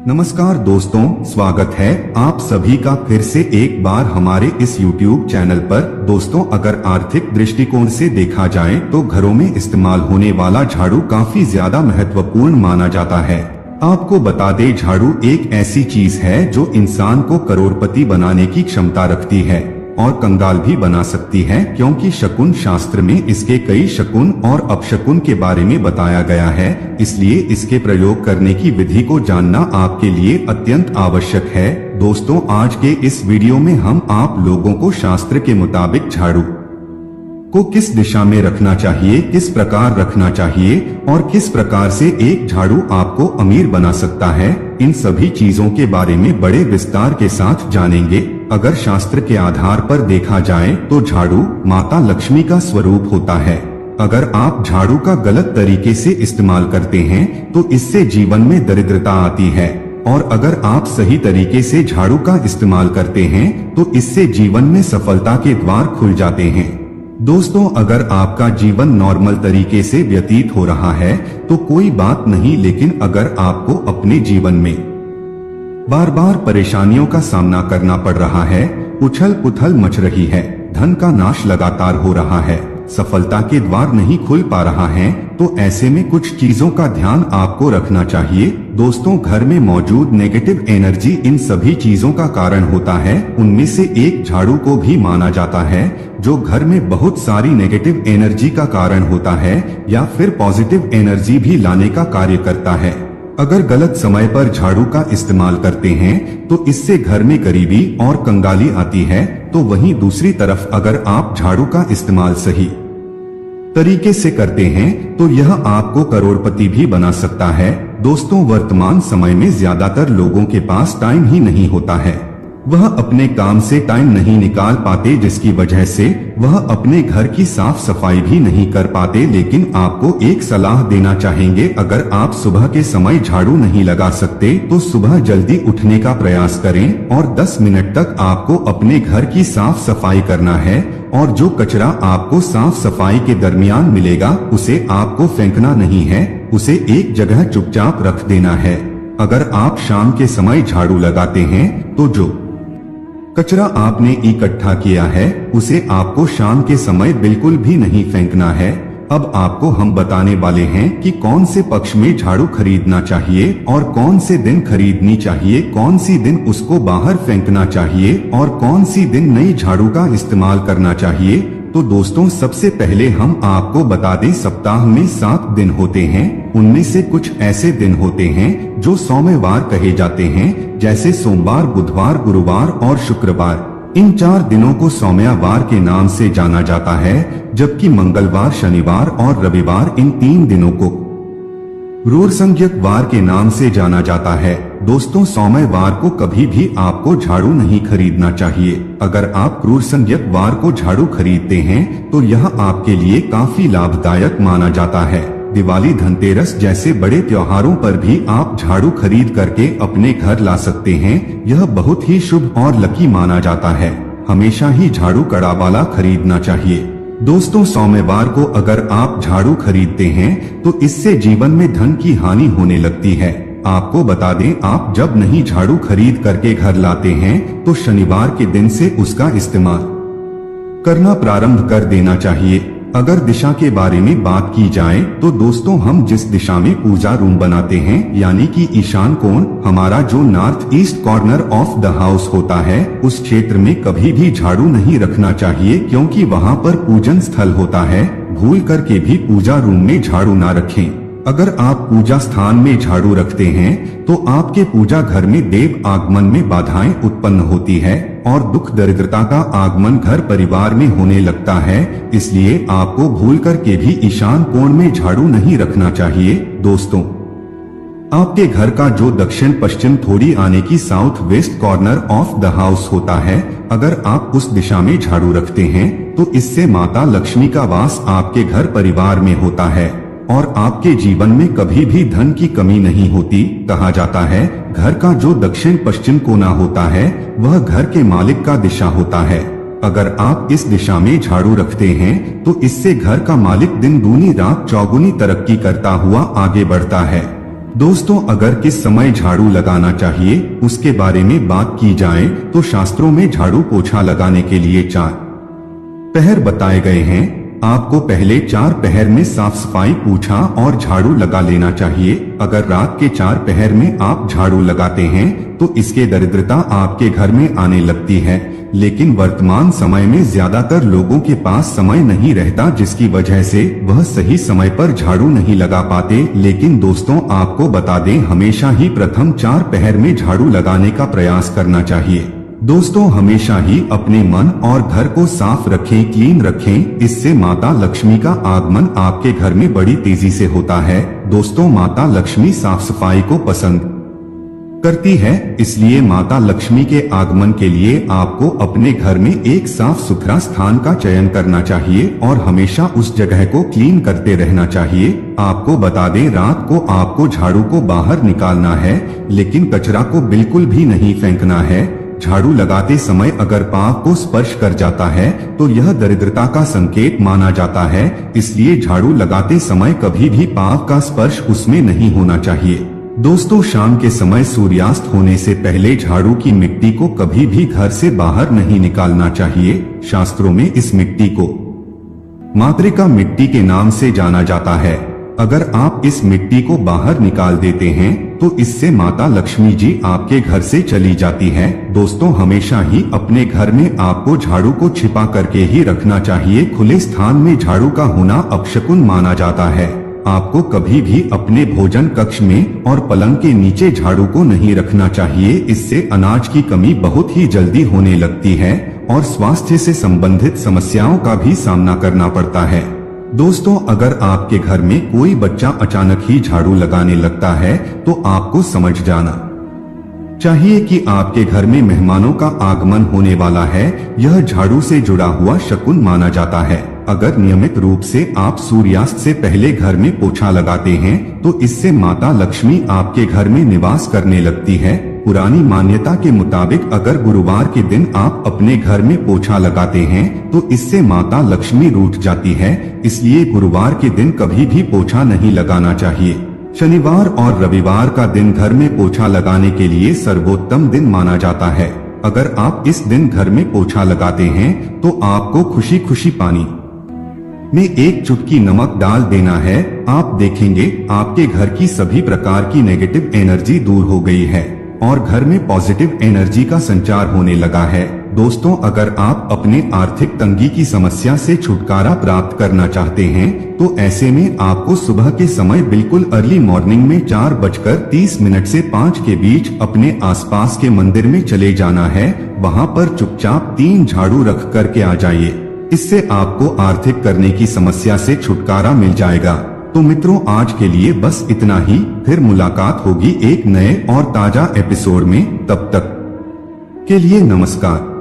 नमस्कार दोस्तों, स्वागत है आप सभी का फिर से एक बार हमारे इस YouTube चैनल पर। दोस्तों, अगर आर्थिक दृष्टिकोण से देखा जाए तो घरों में इस्तेमाल होने वाला झाड़ू काफी ज्यादा महत्वपूर्ण माना जाता है। आपको बता दें, झाड़ू एक ऐसी चीज है जो इंसान को करोड़पति बनाने की क्षमता रखती है और कंगाल भी बना सकती है, क्योंकि शकुन शास्त्र में इसके कई शकुन और अपशकुन के बारे में बताया गया है। इसलिए इसके प्रयोग करने की विधि को जानना आपके लिए अत्यंत आवश्यक है। दोस्तों, आज के इस वीडियो में हम आप लोगों को शास्त्र के मुताबिक झाड़ू को किस दिशा में रखना चाहिए, किस प्रकार रखना चाहिए और किस प्रकार से एक झाड़ू आपको अमीर बना सकता है, इन सभी चीजों के बारे में बड़े विस्तार के साथ जानेंगे। अगर शास्त्र के आधार पर देखा जाए तो झाड़ू माता लक्ष्मी का स्वरूप होता है। अगर आप झाड़ू का गलत तरीके से इस्तेमाल करते हैं तो इससे जीवन में दरिद्रता आती है, और अगर आप सही तरीके से झाड़ू का इस्तेमाल करते हैं तो इससे जीवन में सफलता के द्वार खुल जाते हैं। दोस्तों, अगर आपका जीवन नॉर्मल तरीके से व्यतीत हो रहा है तो कोई बात नहीं, लेकिन अगर आपको अपने जीवन में बार बार परेशानियों का सामना करना पड़ रहा है, उछल पुथल मच रही है, धन का नाश लगातार हो रहा है, सफलता के द्वार नहीं खुल पा रहा है, तो ऐसे में कुछ चीजों का ध्यान आपको रखना चाहिए। दोस्तों, घर में मौजूद नेगेटिव एनर्जी इन सभी चीजों का कारण होता है। उनमें से एक झाड़ू को भी माना जाता है, जो घर में बहुत सारी नेगेटिव एनर्जी का कारण होता है या फिर पॉजिटिव एनर्जी भी लाने का कार्य करता है। अगर गलत समय पर झाड़ू का इस्तेमाल करते हैं तो इससे घर में गरीबी और कंगाली आती है, तो वहीं दूसरी तरफ अगर आप झाड़ू का इस्तेमाल सही तरीके से करते हैं तो यह आपको करोड़पति भी बना सकता है। दोस्तों, वर्तमान समय में ज्यादातर लोगों के पास टाइम ही नहीं होता है, वह अपने काम से टाइम नहीं निकाल पाते, जिसकी वजह से वह अपने घर की साफ सफाई भी नहीं कर पाते। लेकिन आपको एक सलाह देना चाहेंगे, अगर आप सुबह के समय झाड़ू नहीं लगा सकते तो सुबह जल्दी उठने का प्रयास करें और 10 मिनट तक आपको अपने घर की साफ सफाई करना है, और जो कचरा आपको साफ सफाई के दरमियान मिलेगा उसे आपको फेंकना नहीं है, उसे एक जगह चुपचाप रख देना है। अगर आप शाम के समय झाड़ू लगाते हैं तो जो कचरा आपने इकट्ठा किया है उसे आपको शाम के समय बिल्कुल भी नहीं फेंकना है। अब आपको हम बताने वाले हैं कि कौन से पक्ष में झाड़ू खरीदना चाहिए और कौन से दिन खरीदनी चाहिए, कौन सी दिन उसको बाहर फेंकना चाहिए और कौन सी दिन नई झाड़ू का इस्तेमाल करना चाहिए। तो दोस्तों, सबसे पहले हम आपको बता दें, सप्ताह में 7 दिन होते हैं। उनमें से कुछ ऐसे दिन होते हैं जो सोमवार कहे जाते हैं, जैसे सोमवार, बुधवार, गुरुवार और शुक्रवार। इन 4 दिनों को सोमवार के नाम से जाना जाता है, जबकि मंगलवार, शनिवार और रविवार, इन 3 दिनों को क्रूर संज्ञक वार के नाम से जाना जाता है। दोस्तों, सोमवार को कभी भी आपको झाड़ू नहीं खरीदना चाहिए। अगर आप क्रूर संज्ञक वार को झाड़ू खरीदते हैं तो यह आपके लिए काफी लाभदायक माना जाता है। दिवाली, धनतेरस जैसे बड़े त्योहारों पर भी आप झाड़ू खरीद करके अपने घर ला सकते हैं। यह बहुत ही शुभ और लकी माना जाता है। हमेशा ही झाड़ू कड़ा वाला खरीदना चाहिए। दोस्तों, सोमवार को अगर आप झाड़ू खरीदते हैं तो इससे जीवन में धन की हानि होने लगती है। आपको बता दें, आप जब नहीं झाड़ू खरीद करके घर लाते हैं तो शनिवार के दिन से उसका इस्तेमाल करना प्रारंभ कर देना चाहिए। अगर दिशा के बारे में बात की जाए तो दोस्तों, हम जिस दिशा में पूजा रूम बनाते हैं, यानी कि ईशान कोण, हमारा जो north east corner of the house होता है, उस क्षेत्र में कभी भी झाड़ू नहीं रखना चाहिए, क्योंकि वहाँ पर पूजन स्थल होता है। भूल करके भी पूजा रूम में झाड़ू ना रखें। अगर आप पूजा स्थान में झाड़ू रखते हैं तो आपके पूजा घर में देव आगमन में बाधाएं उत्पन्न होती है और दुख दरिद्रता का आगमन घर परिवार में होने लगता है। इसलिए आपको भूल करके भी ईशान कोण में झाड़ू नहीं रखना चाहिए। दोस्तों, आपके घर का जो दक्षिण पश्चिम थोड़ी आने की south west corner of the house होता है, अगर आप उस दिशा में झाड़ू रखते हैं तो इससे माता लक्ष्मी का वास आपके घर परिवार में होता है और आपके जीवन में कभी भी धन की कमी नहीं होती। कहा जाता है, घर का जो दक्षिण पश्चिम कोना होता है वह घर के मालिक का दिशा होता है। अगर आप इस दिशा में झाड़ू रखते हैं तो इससे घर का मालिक दिन दूनी रात चौगुनी तरक्की करता हुआ आगे बढ़ता है। दोस्तों, अगर किस समय झाड़ू लगाना चाहिए उसके बारे में बात की जाए तो शास्त्रों में झाड़ू पोछा लगाने के लिए 4 पहर बताए गए हैं। आपको पहले 4 पहर में साफ सफाई पोछा और झाड़ू लगा लेना चाहिए। अगर रात के 4 पहर में आप झाड़ू लगाते हैं तो इसके दरिद्रता आपके घर में आने लगती है, लेकिन वर्तमान समय में ज्यादातर लोगों के पास समय नहीं रहता, जिसकी वजह से वह सही समय पर झाड़ू नहीं लगा पाते। लेकिन दोस्तों, आपको बता दें, हमेशा ही प्रथम 4 पहर में झाड़ू लगाने का प्रयास करना चाहिए। दोस्तों, हमेशा ही अपने मन और घर को साफ रखें, क्लीन रखें। इससे माता लक्ष्मी का आगमन आपके घर में बड़ी तेजी से होता है। दोस्तों, माता लक्ष्मी साफ सफाई को पसंद करती है, इसलिए माता लक्ष्मी के आगमन के लिए आपको अपने घर में एक साफ सुथरा स्थान का चयन करना चाहिए और हमेशा उस जगह को क्लीन करते रहना चाहिए। आपको बता दें, रात को आपको झाड़ू को बाहर निकालना है, लेकिन कचरा को बिल्कुल भी नहीं फेंकना है। झाड़ू लगाते समय अगर पांव को स्पर्श कर जाता है तो यह दरिद्रता का संकेत माना जाता है, इसलिए झाड़ू लगाते समय कभी भी पांव का स्पर्श उसमें नहीं होना चाहिए। दोस्तों, शाम के समय सूर्यास्त होने से पहले झाड़ू की मिट्टी को कभी भी घर से बाहर नहीं निकालना चाहिए। शास्त्रों में इस मिट्टी को मातृका मिट्टी के नाम से जाना जाता है। अगर आप इस मिट्टी को बाहर निकाल देते हैं तो इससे माता लक्ष्मी जी आपके घर से चली जाती है। दोस्तों, हमेशा ही अपने घर में आपको झाड़ू को छिपा करके ही रखना चाहिए। खुले स्थान में झाड़ू का होना अपशकुन माना जाता है। आपको कभी भी अपने भोजन कक्ष में और पलंग के नीचे झाड़ू को नहीं रखना चाहिए। इससे अनाज की कमी बहुत ही जल्दी होने लगती है और स्वास्थ्य से संबंधित समस्याओं का भी सामना करना पड़ता है। दोस्तों, अगर आपके घर में कोई बच्चा अचानक ही झाड़ू लगाने लगता है तो आपको समझ जाना चाहिए कि आपके घर में मेहमानों का आगमन होने वाला है। यह झाड़ू से जुड़ा हुआ शकुन माना जाता है। अगर नियमित रूप से आप सूर्यास्त से पहले घर में पोछा लगाते हैं तो इससे माता लक्ष्मी आपके घर में निवास करने लगती है। पुरानी मान्यता के मुताबिक अगर गुरुवार के दिन आप अपने घर में पोछा लगाते हैं तो इससे माता लक्ष्मी रूठ जाती है, इसलिए गुरुवार के दिन कभी भी पोछा नहीं लगाना चाहिए। शनिवार और रविवार का दिन घर में पोछा लगाने के लिए सर्वोत्तम दिन माना जाता है। अगर आप इस दिन घर में पोछा लगाते हैं तो आपको खुशी खुशी पानी में 1 चुटकी नमक डाल देना है। आप देखेंगे आपके घर की सभी प्रकार की नेगेटिव एनर्जी दूर हो गई है और घर में पॉजिटिव एनर्जी का संचार होने लगा है। दोस्तों, अगर आप अपने आर्थिक तंगी की समस्या से छुटकारा प्राप्त करना चाहते हैं तो ऐसे में आपको सुबह के समय बिल्कुल अर्ली मॉर्निंग में 4:30 से 5 के बीच अपने आसपास के मंदिर में चले जाना है। वहां पर चुपचाप 3 झाड़ू रख करके आ जाइए। इससे आपको आर्थिक करने की समस्या से छुटकारा मिल जाएगा। तो मित्रों, आज के लिए बस इतना ही। फिर मुलाकात होगी एक नए और ताजा एपिसोड में। तब तक के लिए नमस्कार।